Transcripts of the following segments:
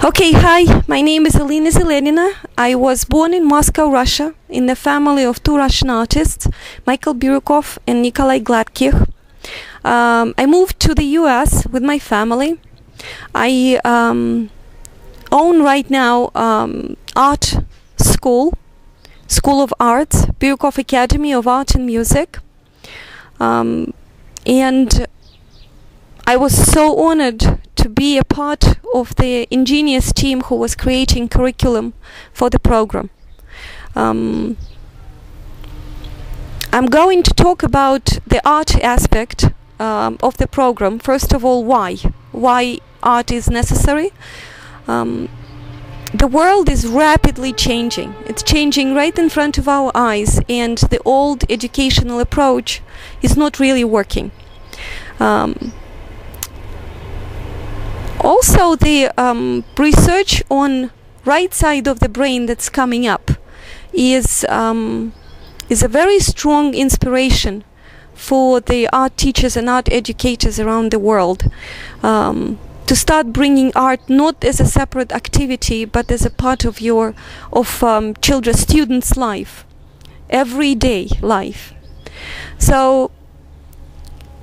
Okay, hi, my name is Alina Zelenina. I was born in Moscow, Russia, in the family of two Russian artists, Michael Birukov and Nikolai Gladkih. I moved to the US with my family. I own right now art school of arts, Birukov Academy of Art and Music. And I was so honored to be a part of the eN-Genius team who was creating curriculum for the program. I'm going to talk about the art aspect of the program. First of all, why art is necessary. The world is rapidly changing. It's changing right in front of our eyes, and the old educational approach is not really working. Also, the research on right side of the brain that's coming up is a very strong inspiration for the art teachers and art educators around the world to start bringing art not as a separate activity but as a part of your students' life, everyday life. So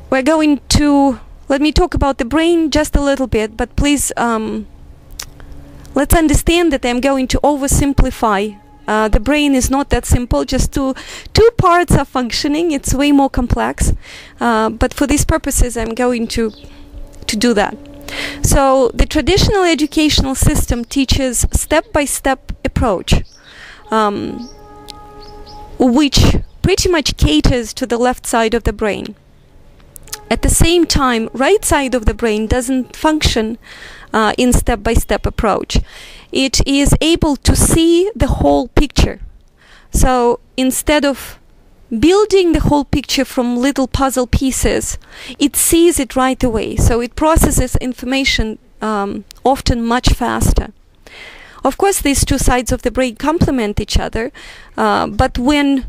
we're going to let me talk about the brain just a little bit, but please let's understand that I'm going to oversimplify. The brain is not that simple, just two parts are functioning. It's way more complex, but for these purposes I'm going to do that. So the traditional educational system teaches step-by-step approach, which pretty much caters to the left side of the brain. At the same time, right side of the brain doesn't function in step-by-step approach. It is able to see the whole picture. So instead of building the whole picture from little puzzle pieces, it sees it right away. So it processes information often much faster. Of course, these two sides of the brain complement each other, but when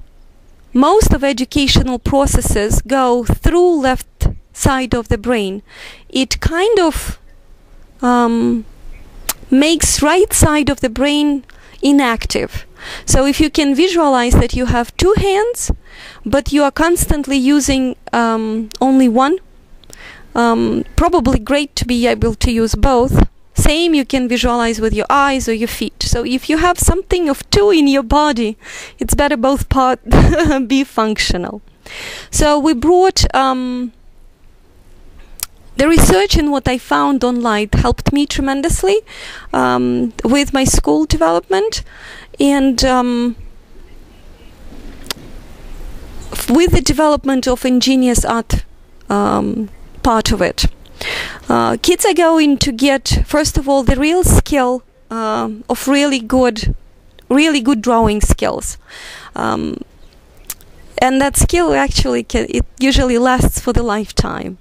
most of educational processes go through left side of the brain, it kind of makes right side of the brain inactive. So if you can visualize that you have two hands, but you are constantly using only one, probably great to be able to use both. Same you can visualize with your eyes or your feet. So if you have something of two in your body, it's better both parts be functional. So we brought the research, and what I found online helped me tremendously with my school development, and with the development of eN-Genius art part of it. Kids are going to get, first of all, the real skill of really good drawing skills. And that skill actually it usually lasts for the lifetime.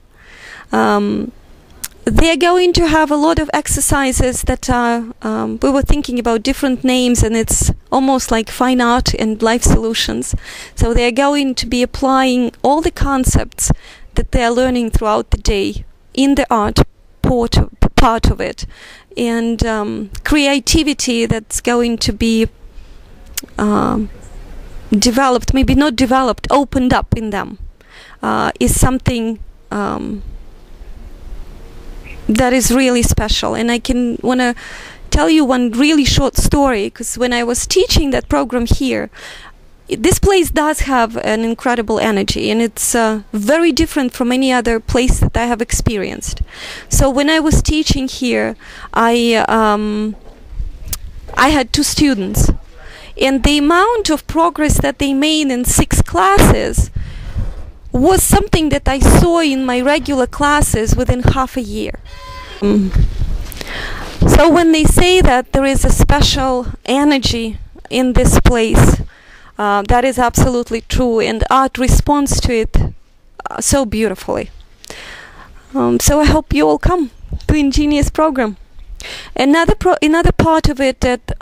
They're going to have a lot of exercises that are, we were thinking about different names, and it's almost like fine art and life solutions. So they're going to be applying all the concepts that they're learning throughout the day in the art part of it, and creativity that's going to be developed, maybe not developed, opened up in them, is something that is really special. And I want to tell you one really short story, because when I was teaching that program here, this place does have an incredible energy, and it's very different from any other place that I have experienced. So when I was teaching here, I had two students, and the amount of progress that they made in 6 classes was something that I saw in my regular classes within half a year. So when they say that there is a special energy in this place, that is absolutely true, and art responds to it so beautifully. So I hope you all come to eN-Genius program. Another part of it that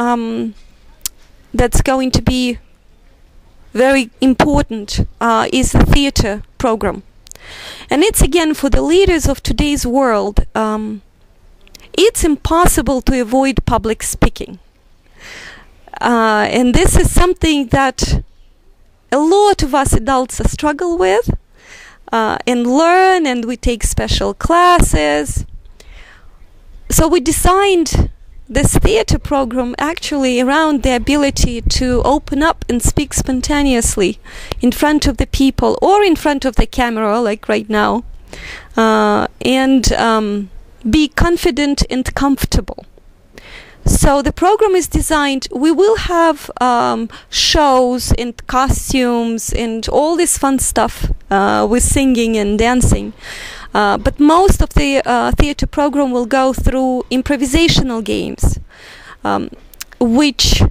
that's going to be very important is the theater program. And it's again for the leaders of today's world. it's impossible to avoid public speaking. And this is something that a lot of us adults struggle with and learn, and we take special classes. So we designed this theater program actually around the ability to open up and speak spontaneously in front of the people or in front of the camera, like right now, and be confident and comfortable. So the program is designed, we will have shows and costumes and all this fun stuff with singing and dancing. But most of the theater program will go through improvisational games, which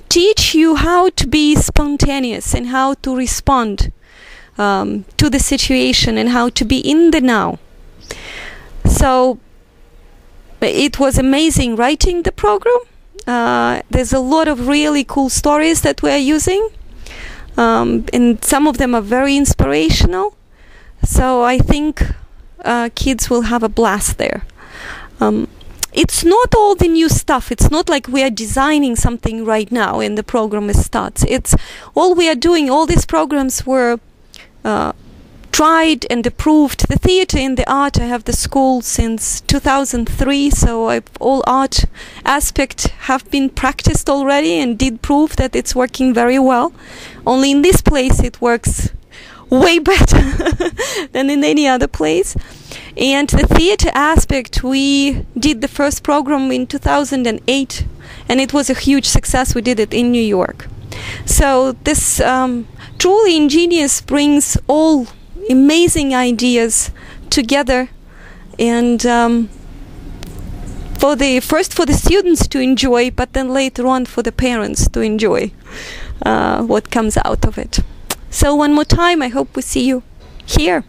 teach you how to be spontaneous and how to respond to the situation and how to be in the now. So it was amazing writing the program. There's a lot of really cool stories that we're using, and some of them are very inspirational. So I think kids will have a blast there. It's not all the new stuff. It's not like we are designing something right now and the program starts. It's all we are doing. All these programs were tried and approved. The theater and the art, I have the school since 2003, so all art aspects have been practiced already and did prove that it's working very well. Only in this place it works way better than in any other place. And the theater aspect, we did the first program in 2008, and it was a huge success. We did it in New York. So this truly eN-Genius brings all amazing ideas together, and for the students to enjoy, but then later on for the parents to enjoy what comes out of it. So one more time, I hope we see you here.